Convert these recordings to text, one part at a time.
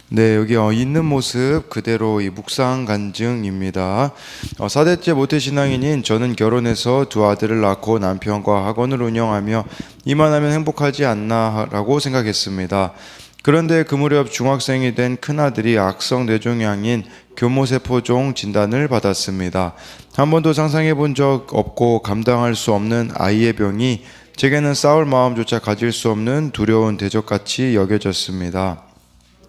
네, 여기 있는 모습 그대로 이 묵상 간증입니다. 4대째 모태신앙인인 저는 결혼해서 두 아들을 낳고 남편과 학원을 운영하며 이만하면 행복하지 않나라고 생각했습니다. 그런데 그 무렵 중학생이 된 큰아들이 악성 뇌종양인 교모세포종 진단을 받았습니다. 한 번도 상상해 본 적 없고 감당할 수 없는 아이의 병이 제게는 싸울 마음조차 가질 수 없는 두려운 대적같이 여겨졌습니다.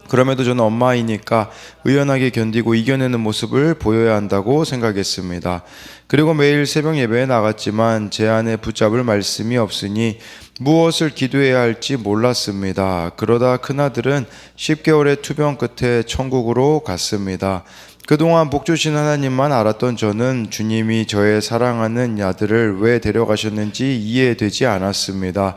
그럼에도 저는 엄마이니까 의연하게 견디고 이겨내는 모습을 보여야 한다고 생각했습니다. 그리고 매일 새벽 예배에 나갔지만 제 안에 붙잡을 말씀이 없으니 무엇을 기도해야 할지 몰랐습니다. 그러다 큰아들은 10개월의 투병 끝에 천국으로 갔습니다. 그동안 복 주신 하나님만 알았던 저는 주님이 저의 사랑하는 아들을 왜 데려가셨는지 이해되지 않았습니다.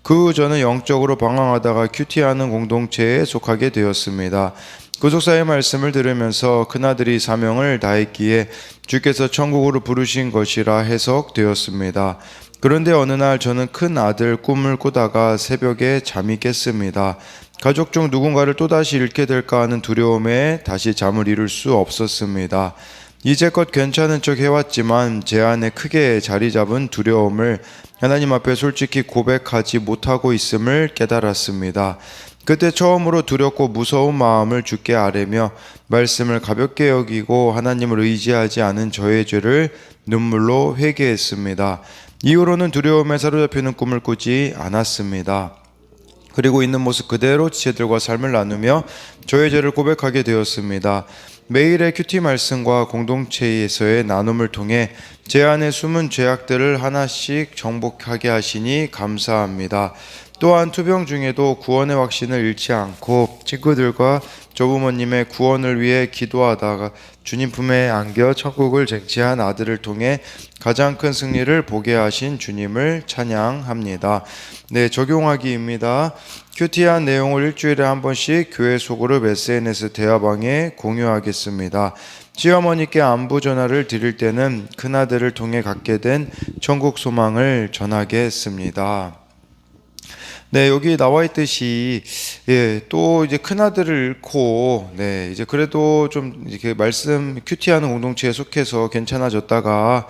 그 후 저는 영적으로 방황하다가 큐티하는 공동체에 속하게 되었습니다. 구속사의 말씀을 들으면서 큰아들이 사명을 다했기에 주께서 천국으로 부르신 것이라 해석되었습니다. 그런데 어느 날 저는 큰아들 꿈을 꾸다가 새벽에 잠이 깼습니다. 가족 중 누군가를 또다시 잃게 될까 하는 두려움에 다시 잠을 이룰 수 없었습니다. 이제껏 괜찮은 척 해왔지만 제 안에 크게 자리 잡은 두려움을 하나님 앞에 솔직히 고백하지 못하고 있음을 깨달았습니다. 그때 처음으로 두렵고 무서운 마음을 주께 아뢰며 말씀을 가볍게 여기고 하나님을 의지하지 않은 저의 죄를 눈물로 회개했습니다. 이후로는 두려움에 사로잡히는 꿈을 꾸지 않았습니다. 그리고 있는 모습 그대로 지체들과 삶을 나누며 저의 죄를 고백하게 되었습니다. 매일의 큐티 말씀과 공동체에서의 나눔을 통해 제 안에 숨은 죄악들을 하나씩 정복하게 하시니 감사합니다. 또한 투병 중에도 구원의 확신을 잃지 않고 친구들과 조부모님의 구원을 위해 기도하다가 주님 품에 안겨 천국을 쟁취한 아들을 통해 가장 큰 승리를 보게 하신 주님을 찬양합니다. 네, 적용하기입니다. 큐티한 내용을 일주일에 한 번씩 교회 소그룹 SNS 대화방에 공유하겠습니다. 시어머니께 안부 전화를 드릴 때는 큰아들을 통해 갖게 된 천국 소망을 전하겠습니다. 네, 여기 나와 있듯이, 또 이제 큰아들을 잃고, 이제 그래도 좀 이렇게 말씀 큐티하는 공동체에 속해서 괜찮아졌다가,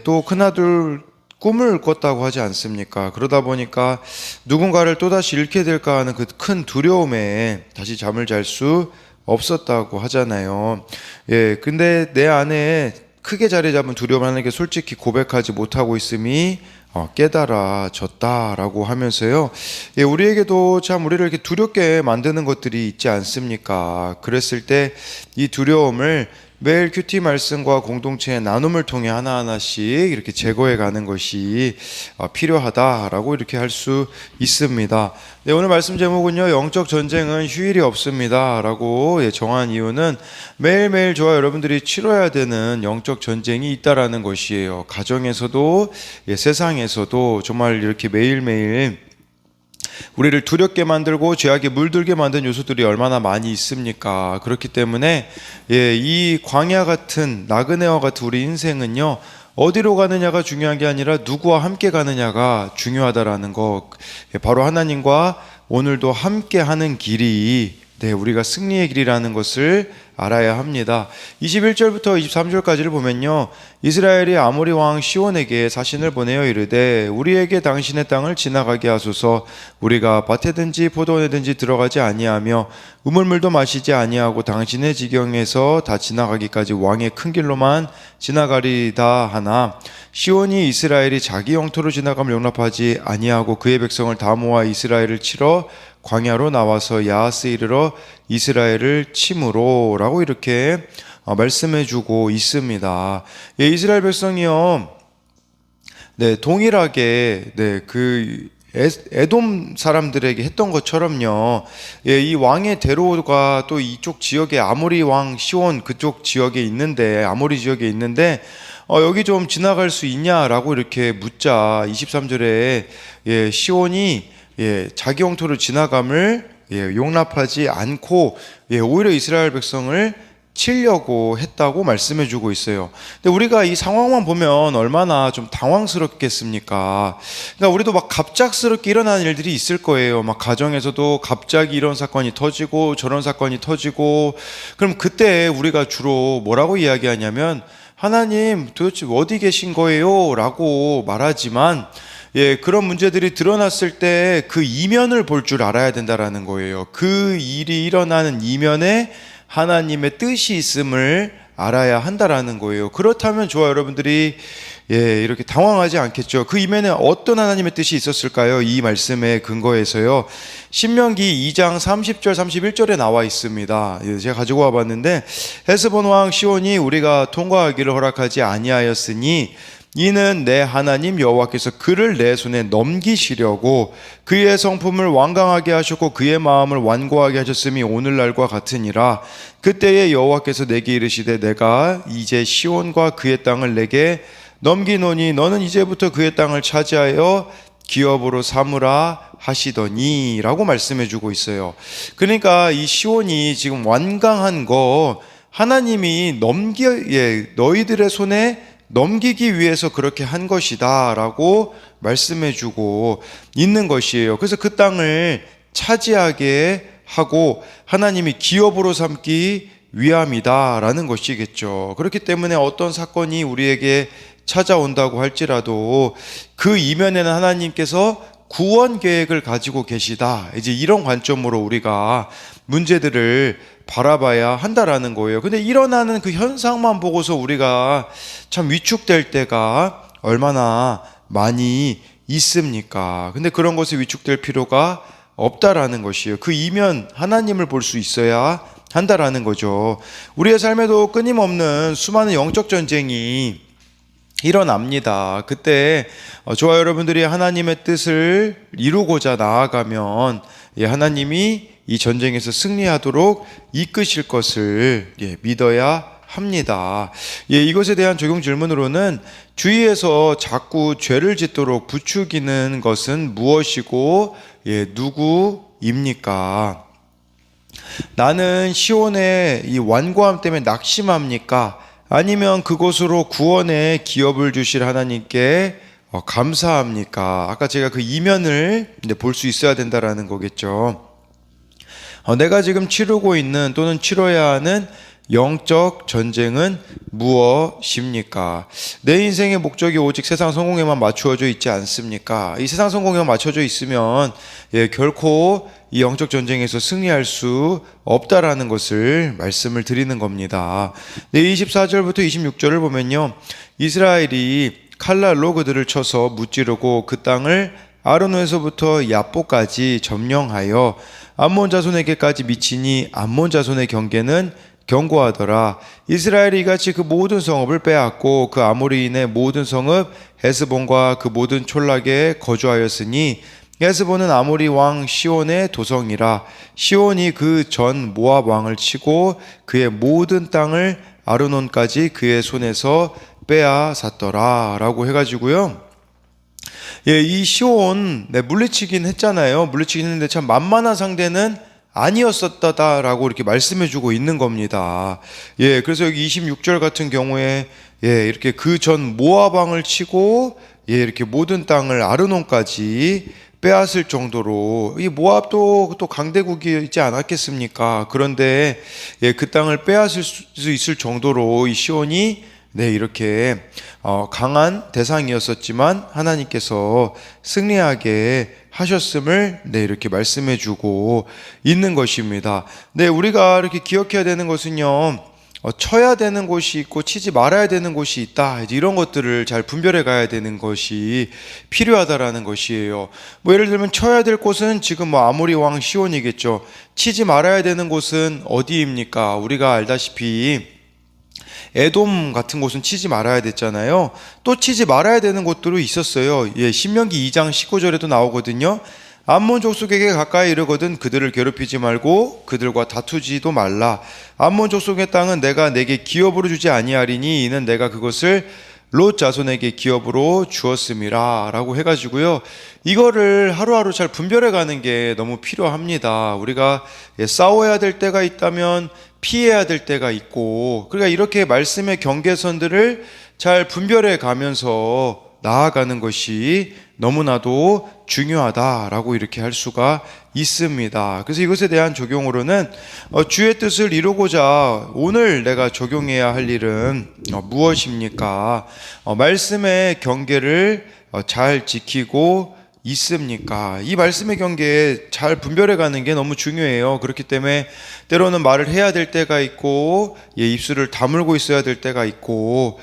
또 큰아들 꿈을 꿨다고 하지 않습니까? 그러다 보니까 누군가를 또다시 잃게 될까 하는 그 큰 두려움에 다시 잠을 잘 수 없었다고 하잖아요. 근데 내 안에 크게 자리 잡은 두려움 하나님께 솔직히 고백하지 못하고 있음이 깨달아졌다라고 하면서요. 우리에게도 참 우리를 이렇게 두렵게 만드는 것들이 있지 않습니까? 그랬을 때 이 두려움을 매일 큐티 말씀과 공동체의 나눔을 통해 하나하나씩 이렇게 제거해 가는 것이 필요하다라고 이렇게 할 수 있습니다. 네, 오늘 말씀 제목은요, 영적 전쟁은 휴일이 없습니다 라고 정한 이유는 매일매일 저와 여러분들이 치러야 되는 영적 전쟁이 있다라는 것이에요. 가정에서도 세상에서도 정말 이렇게 매일매일 우리를 두렵게 만들고 죄악에 물들게 만든 요소들이 얼마나 많이 있습니까? 그렇기 때문에 이 광야 같은 나그네와 같은 우리 인생은요, 어디로 가느냐가 중요한 게 아니라 누구와 함께 가느냐가 중요하다라는 것. 바로 하나님과 오늘도 함께 하는 길이 우리가 승리의 길이라는 것을 알아야 합니다. 21절부터 23절까지를 보면요, 이스라엘이 아모리 왕 시온에게 사신을 보내어 이르되 우리에게 당신의 땅을 지나가게 하소서. 우리가 밭에든지 포도원에든지 들어가지 아니하며 우물물도 마시지 아니하고 당신의 지경에서 다 지나가기까지 왕의 큰 길로만 지나가리다 하나, 시온이 이스라엘이 자기 영토로 지나감을 용납하지 아니하고 그의 백성을 다 모아 이스라엘을 치러 광야로 나와서 야하스 이르러 이스라엘을 침으로 라고 이렇게 말씀해주고 있습니다. 이스라엘 백성이요, 동일하게 그 에돔 사람들에게 했던 것처럼요, 이 왕의 대로가 또 이쪽 지역에 아모리 왕 시온 그쪽 지역에 있는데, 아모리 지역에 있는데 여기 좀 지나갈 수 있냐라고 이렇게 묻자 23절에 시온이 자기 영토를 지나감을 용납하지 않고 오히려 이스라엘 백성을 치려고 했다고 말씀해 주고 있어요. 근데 우리가 이 상황만 보면 얼마나 좀 당황스럽겠습니까? 그러니까 우리도 막 갑작스럽게 일어나는 일들이 있을 거예요. 막 가정에서도 갑자기 이런 사건이 터지고 저런 사건이 터지고, 그럼 그때 우리가 주로 뭐라고 이야기하냐면 하나님 도대체 어디 계신 거예요? 라고 말하지만, 그런 문제들이 드러났을 때 그 이면을 볼 줄 알아야 된다라는 거예요. 그 일이 일어나는 이면에 하나님의 뜻이 있음을 알아야 한다라는 거예요. 그렇다면 저와 여러분들이 이렇게 당황하지 않겠죠. 그 이면에 어떤 하나님의 뜻이 있었을까요? 이 말씀의 근거에서요, 신명기 2장 30절 31절에 나와 있습니다. 제가 가지고 와봤는데, 헤스본 왕 시온이 우리가 통과하기를 허락하지 아니하였으니 이는 내 하나님 여호와께서 그를 내 손에 넘기시려고 그의 성품을 완강하게 하셨고 그의 마음을 완고하게 하셨음이 오늘날과 같으니라. 그때에 여호와께서 내게 이르시되 내가 이제 시온과 그의 땅을 내게 넘기노니 너는 이제부터 그의 땅을 차지하여 기업으로 삼으라 하시더니 라고 말씀해 주고 있어요. 그러니까 이 시온이 지금 완강한 거 하나님이 너희들의 손에 넘기기 위해서 그렇게 한 것이다 라고 말씀해 주고 있는 것이에요. 그래서 그 땅을 차지하게 하고 하나님이 기업으로 삼기 위함이다 라는 것이겠죠. 그렇기 때문에 어떤 사건이 우리에게 찾아온다고 할지라도 그 이면에는 하나님께서 구원 계획을 가지고 계시다, 이제 이런 관점으로 우리가 문제들을 바라봐야 한다라는 거예요. 근데 일어나는 그 현상만 보고서 우리가 참 위축될 때가 얼마나 많이 있습니까? 근데 그런 것에 위축될 필요가 없다라는 것이에요. 그 이면 하나님을 볼 수 있어야 한다라는 거죠. 우리의 삶에도 끊임없는 수많은 영적 전쟁이 일어납니다. 그때 저와 여러분들이 하나님의 뜻을 이루고자 나아가면 하나님이 이 전쟁에서 승리하도록 이끄실 것을 믿어야 합니다. 이것에 대한 적용 질문으로는 주위에서 자꾸 죄를 짓도록 부추기는 것은 무엇이고 누구입니까? 나는 시온의 이 완고함 때문에 낙심합니까? 아니면 그곳으로 구원의 기업을 주실 하나님께 감사합니까? 아까 제가 그 이면을 볼 수 있어야 된다라는 거겠죠. 내가 지금 치르고 있는 또는 치러야 하는 영적 전쟁은 무엇입니까? 내 인생의 목적이 오직 세상 성공에만 맞추어져 있지 않습니까? 이 세상 성공에만 맞춰져 있으면 결코 이 영적 전쟁에서 승리할 수 없다라는 것을 말씀을 드리는 겁니다. 24절부터 26절을 보면요, 이스라엘이 칼날로 그들을 쳐서 무찌르고 그 땅을 아르논에서부터 야보까지 점령하여 암몬 자손에게까지 미치니 암몬 자손의 경계는 견고하더라. 이스라엘이 이같이 그 모든 성읍을 빼앗고 그 아모리인의 모든 성읍 헤스본과 그 모든 촌락에 거주하였으니 헤스본은 아모리 왕 시온의 도성이라. 시온이 그 전 모압 왕을 치고 그의 모든 땅을 아르논까지 그의 손에서 빼앗았더라 라고 해가지고요, 이 시온 물리치긴 했잖아요. 물리치긴 했는데 참 만만한 상대는 아니었었다라고 이렇게 말씀해주고 있는 겁니다. 그래서 여기 26절 같은 경우에 이렇게 그 전 모압 왕을 치고 이렇게 모든 땅을 아르논까지 빼앗을 정도로, 이 모압도 또 강대국이 있지 않았겠습니까? 그런데 그 땅을 빼앗을 수 있을 정도로 이 시온이 이렇게 강한 대상이었었지만 하나님께서 승리하게 하셨음을 이렇게 말씀해 주고 있는 것입니다. 우리가 이렇게 기억해야 되는 것은요, 쳐야 되는 곳이 있고 치지 말아야 되는 곳이 있다, 이런 것들을 잘 분별해 가야 되는 것이 필요하다라는 것이에요. 예를 들면 쳐야 될 곳은 지금 아모리 왕 시온이겠죠. 치지 말아야 되는 곳은 어디입니까? 우리가 알다시피 에돔 같은 곳은 치지 말아야 됐잖아요. 또 치지 말아야 되는 곳들도 있었어요. 신명기 2장 19절에도 나오거든요. 암몬 족속에게 가까이 이르거든 그들을 괴롭히지 말고 그들과 다투지도 말라. 암몬 족속의 땅은 내가 내게 기업으로 주지 아니하리니 이는 내가 그것을 롯 자손에게 기업으로 주었음이라 라고 해가지고요, 이거를 하루하루 잘 분별해 가는 게 너무 필요합니다. 우리가 싸워야 될 때가 있다면 피해야 될 때가 있고, 그러니까 이렇게 말씀의 경계선들을 잘 분별해 가면서 나아가는 것이 너무나도 중요하다라고 이렇게 할 수가 있습니다. 그래서 이것에 대한 적용으로는 주의 뜻을 이루고자 오늘 내가 적용해야 할 일은 무엇입니까? 말씀의 경계를 잘 지키고 있습니까? 이 말씀의 경계에 잘 분별해 가는 게 너무 중요해요. 그렇기 때문에 때로는 말을 해야 될 때가 있고, 입술을 다물고 있어야 될 때가 있고,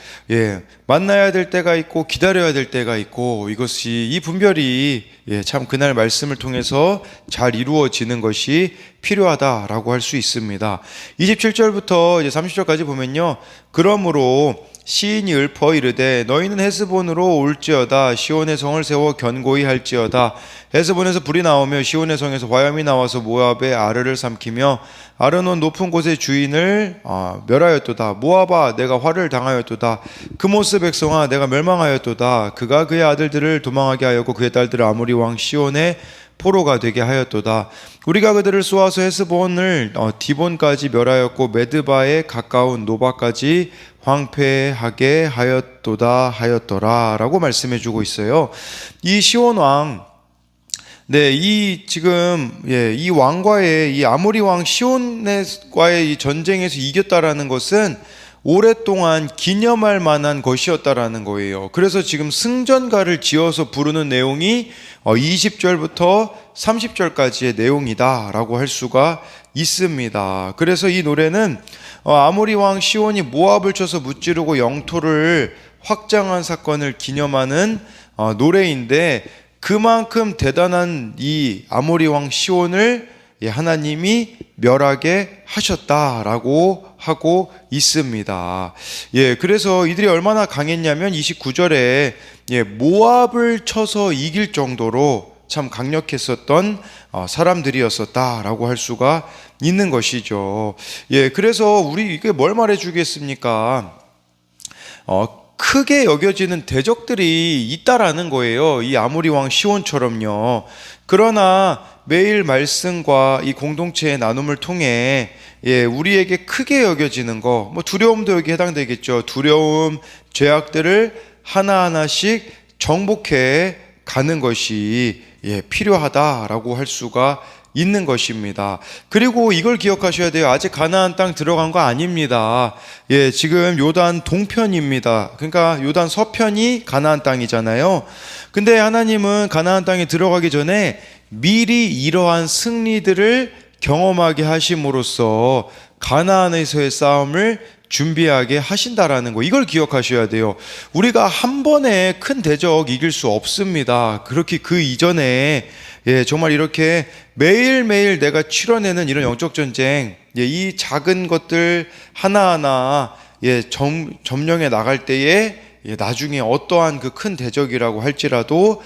만나야 될 때가 있고, 기다려야 될 때가 있고, 이 분별이 참 그날 말씀을 통해서 잘 이루어지는 것이 필요하다라고 할 수 있습니다. 27절부터 이제 30절까지 보면요. 그러므로 시인이 읊어 이르되 너희는 헤스본으로 올지어다. 시온의 성을 세워 견고히 할지어다. 헤스본에서 불이 나오며 시온의 성에서 화염이 나와서 모압의 아르를 삼키며 아르논 높은 곳의 주인을 멸하였도다. 모압아 내가 화를 당하였도다. 그모스 백성아 내가 멸망하였도다. 그가 그의 아들들을 도망하게 하였고 그의 딸들을 아모리 왕 시온의 포로가 되게 하였도다. 우리가 그들을 쏘아서 헤스본을 디본까지 멸하였고 메드바에 가까운 노바까지 황폐하게 하였도다 하였더라 라고 말씀해 주고 있어요. 이 시온 왕, 이 왕과의 이 아모리 왕 시온과의 이 전쟁에서 이겼다라는 것은 오랫동안 기념할 만한 것이었다라는 거예요. 그래서 지금 승전가를 지어서 부르는 내용이 20절부터 30절까지의 내용이다라고 할 수가 있습니다. 그래서 이 노래는 아모리 왕 시온이 모압을 쳐서 무찌르고 영토를 확장한 사건을 기념하는 노래인데, 그만큼 대단한 이 아모리 왕 시온을 하나님이 멸하게 하셨다라고 하고 있습니다. 그래서 이들이 얼마나 강했냐면 29절에 모압을 쳐서 이길 정도로 참 강력했었던 사람들이었었다라고 할 수가 있는 것이죠. 그래서 우리 이게 뭘 말해주겠습니까? 크게 여겨지는 대적들이 있다라는 거예요. 이 아모리 왕 시온처럼요. 그러나 매일 말씀과 이 공동체의 나눔을 통해 우리에게 크게 여겨지는 거, 두려움도 여기 해당되겠죠. 두려움, 죄악들을 하나하나씩 정복해 가는 것이 필요하다라고 할 수가 있는 것입니다. 그리고 이걸 기억하셔야 돼요. 아직 가나안 땅 들어간 거 아닙니다. 지금 요단 동편입니다. 그러니까 요단 서편이 가나안 땅이잖아요. 근데 하나님은 가나안 땅에 들어가기 전에 미리 이러한 승리들을 경험하게 하심으로써 가나안에서의 싸움을 준비하게 하신다라는 거, 이걸 기억하셔야 돼요. 우리가 한 번에 큰 대적 이길 수 없습니다. 그렇게 그 이전에 정말 이렇게 매일매일 내가 치러내는 이런 영적 전쟁, 이 작은 것들 하나하나 점령해 나갈 때에 나중에 어떠한 그 큰 대적이라고 할지라도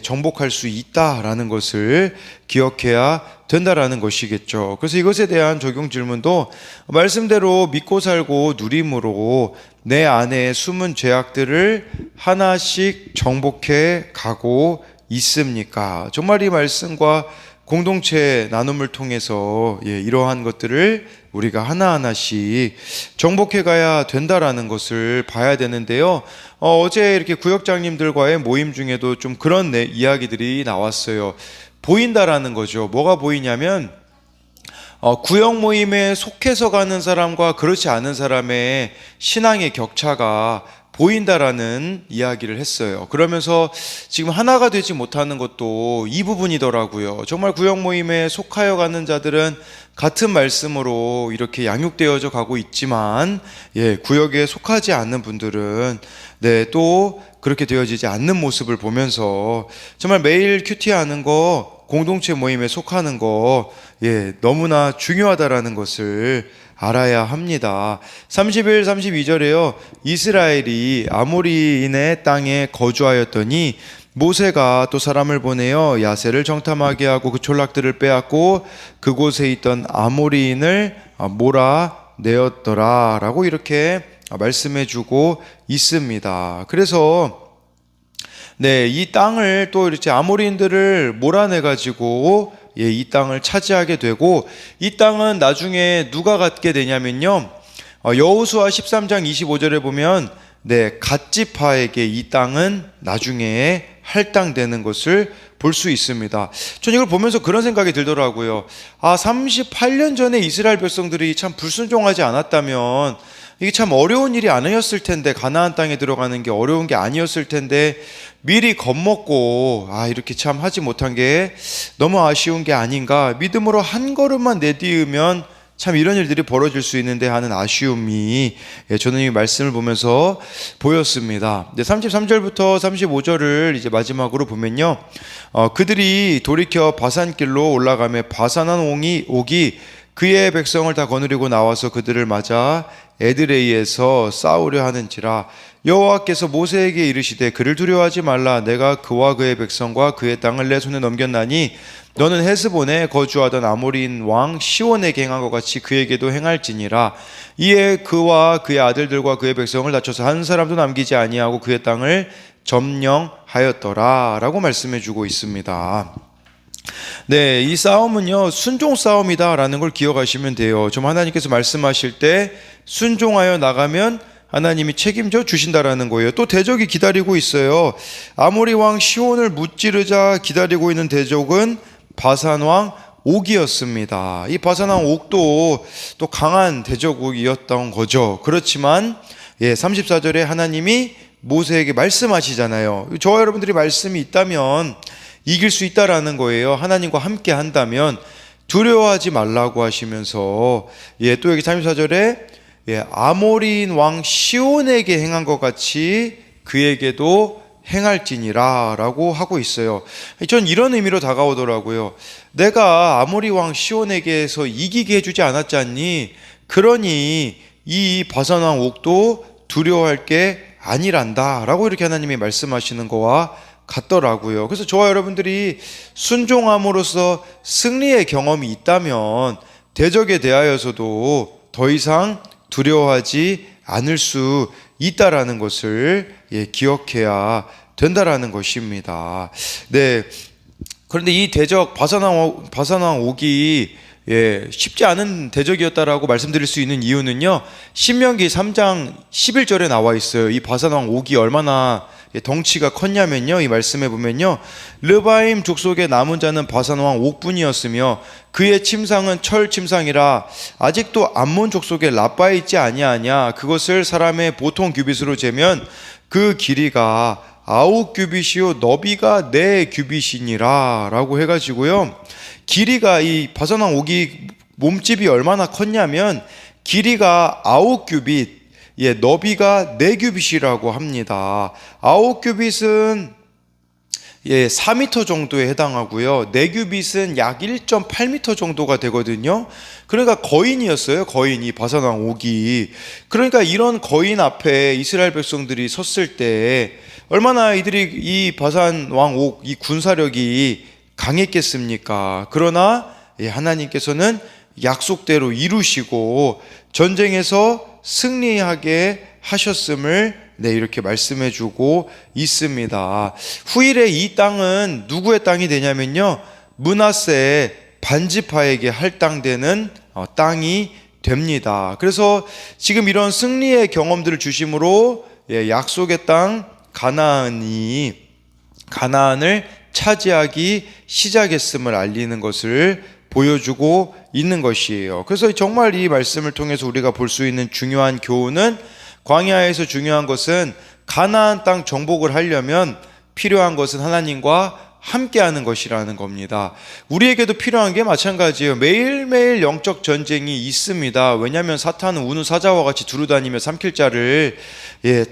정복할 수 있다라는 것을 기억해야 된다라는 것이겠죠. 그래서 이것에 대한 적용 질문도 말씀대로 믿고 살고 누림으로 내 안에 숨은 죄악들을 하나씩 정복해 가고 있습니까? 정말 이 말씀과 공동체 나눔을 통해서 이러한 것들을 우리가 하나하나씩 정복해 가야 된다라는 것을 봐야 되는데요. 어제 이렇게 구역장님들과의 모임 중에도 좀 그런 이야기들이 나왔어요. 보인다라는 거죠. 뭐가 보이냐면 구역 모임에 속해서 가는 사람과 그렇지 않은 사람의 신앙의 격차가 보인다라는 이야기를 했어요. 그러면서 지금 하나가 되지 못하는 것도 이 부분이더라고요. 정말 구역 모임에 속하여 가는 자들은 같은 말씀으로 이렇게 양육되어져 가고 있지만 구역에 속하지 않는 분들은 또 그렇게 되어지지 않는 모습을 보면서 정말 매일 큐티하는 거, 공동체 모임에 속하는 거 너무나 중요하다라는 것을 알아야 합니다. 31, 32절에요. 이스라엘이 아모리인의 땅에 거주하였더니 모세가 또 사람을 보내어 야세를 정탐하게 하고 그 촌락들을 빼앗고 그곳에 있던 아모리인을 몰아내었더라 라고 이렇게 말씀해 주고 있습니다. 그래서 이 땅을 또 이렇게 아모리인들을 몰아내 가지고 이 땅을 차지하게 되고, 이 땅은 나중에 누가 갖게 되냐면요, 여호수아 13장 25절에 보면 갓지파에게 이 땅은 나중에 할당되는 것을 볼 수 있습니다. 전 이걸 보면서 그런 생각이 들더라고요. 38년 전에 이스라엘 백성들이 참 불순종하지 않았다면 이게 참 어려운 일이 아니었을 텐데, 가나안 땅에 들어가는 게 어려운 게 아니었을 텐데, 미리 겁먹고 이렇게 참 하지 못한 게 너무 아쉬운 게 아닌가, 믿음으로 한 걸음만 내디으면 참 이런 일들이 벌어질 수 있는데 하는 아쉬움이 저는 이 말씀을 보면서 보였습니다. 33절부터 35절을 이제 마지막으로 보면요, 그들이 돌이켜 바산길로 올라가며 바산한 옥이 그의 백성을 다 거느리고 나와서 그들을 맞아 에드레이에서 싸우려 하는지라. 여호와께서 모세에게 이르시되 그를 두려워하지 말라. 내가 그와 그의 백성과 그의 땅을 내 손에 넘겼나니 너는 헤스본에 거주하던 아모리인 왕 시온에게 행한 것 같이 그에게도 행할지니라. 이에 그와 그의 아들들과 그의 백성을 다쳐서 한 사람도 남기지 아니하고 그의 땅을 점령하였더라 라고 말씀해 주고 있습니다. 이 싸움은요, 순종 싸움이다라는 걸 기억하시면 돼요. 좀 하나님께서 말씀하실 때 순종하여 나가면 하나님이 책임져 주신다라는 거예요. 또 대적이 기다리고 있어요. 아모리 왕 시온을 무찌르자 기다리고 있는 대적은 바산 왕 옥이었습니다. 이 바산 왕 옥도 또 강한 대적국이었던 거죠. 그렇지만 34절에 하나님이 모세에게 말씀하시잖아요. 저와 여러분들이 말씀이 있다면 이길 수 있다라는 거예요. 하나님과 함께 한다면 두려워하지 말라고 하시면서 또 여기 34절에 아모리인 왕 시온에게 행한 것 같이 그에게도 행할지니라 라고 하고 있어요. 전 이런 의미로 다가오더라고요. 내가 아모리 왕 시온에게서 이기게 해주지 않았지 않니? 그러니 이 바산 왕 옥도 두려워할 게 아니란다 라고 이렇게 하나님이 말씀하시는 거와 같더라고요. 그래서 저와 여러분들이 순종함으로써 승리의 경험이 있다면 대적에 대하여서도 더 이상 두려워하지 않을 수 있다라는 것을 기억해야 된다라는 것입니다. 그런데 이 대적 바산왕 옥이 쉽지 않은 대적이었다라고 말씀드릴 수 있는 이유는요, 신명기 3장 11절에 나와 있어요. 이 바산왕 옥이 얼마나 덩치가 컸냐면요, 이 말씀에 보면요, 르바임 족속의 남은 자는 바산왕 옥뿐이었으며 그의 침상은 철 침상이라 아직도 암몬 족속의 라빠에 있지 아니하냐. 그것을 사람의 보통 규빗으로 재면 그 길이가 9규빗이요 너비가 4규빗이니라 라고 해가지고요, 길이가 이 바산왕 옥이 몸집이 얼마나 컸냐면 길이가 9규빗, 너비가 4규빗이라고 합니다. 9규빗은 4m 정도에 해당하고요, 4규빗은 약 1.8m 정도가 되거든요. 그러니까 거인이었어요. 거인, 이 바산왕 옥이. 그러니까 이런 거인 앞에 이스라엘 백성들이 섰을 때 얼마나 이들이 이 바산왕 옥, 이 군사력이 강했겠습니까? 그러나 하나님께서는 약속대로 이루시고 전쟁에서 승리하게 하셨음을 이렇게 말씀해 주고 있습니다. 후일에 이 땅은 누구의 땅이 되냐면요, 므낫세 반지파에게 할당되는 땅이 됩니다. 그래서 지금 이런 승리의 경험들을 주심으로 약속의 땅 가나안을 차지하기 시작했음을 알리는 것을 보여주고 있는 것이에요. 그래서 정말 이 말씀을 통해서 우리가 볼 수 있는 중요한 교훈은, 광야에서 중요한 것은 가나안 땅 정복을 하려면 필요한 것은 하나님과 함께하는 것이라는 겁니다. 우리에게도 필요한 게 마찬가지예요. 매일매일 영적 전쟁이 있습니다. 왜냐하면 사탄은 우는 사자와 같이 두루다니며 삼킬 자를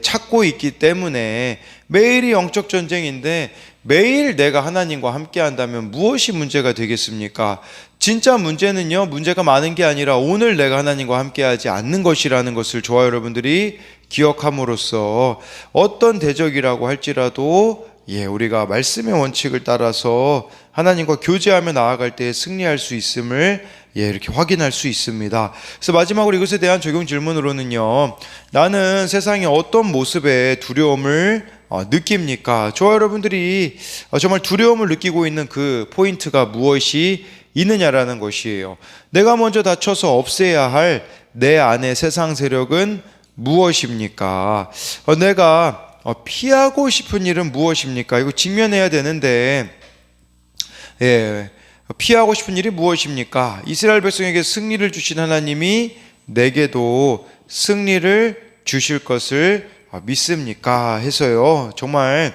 찾고 있기 때문에 매일이 영적 전쟁인데, 매일 내가 하나님과 함께한다면 무엇이 문제가 되겠습니까? 진짜 문제는요, 문제가 많은 게 아니라 오늘 내가 하나님과 함께하지 않는 것이라는 것을 저와 여러분들이 기억함으로써 어떤 대적이라고 할지라도 우리가 말씀의 원칙을 따라서 하나님과 교제하며 나아갈 때 승리할 수 있음을 이렇게 확인할 수 있습니다. 그래서 마지막으로 이것에 대한 적용 질문으로는요, 나는 세상의 어떤 모습에 두려움을 느낍니까? 저와 여러분들이 정말 두려움을 느끼고 있는 그 포인트가 무엇이 있느냐라는 것이에요. 내가 먼저 다쳐서 없애야 할 내 안의 세상 세력은 무엇입니까? 내가 피하고 싶은 일은 무엇입니까? 이거 직면해야 되는데, 피하고 싶은 일이 무엇입니까? 이스라엘 백성에게 승리를 주신 하나님이 내게도 승리를 주실 것을 믿습니까? 해서요, 정말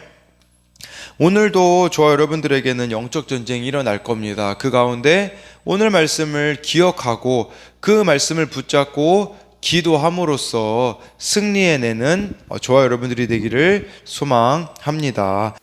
오늘도 저와 여러분들에게는 영적 전쟁이 일어날 겁니다. 그 가운데 오늘 말씀을 기억하고 그 말씀을 붙잡고 기도함으로써 승리해내는 저와 여러분들이 되기를 소망합니다.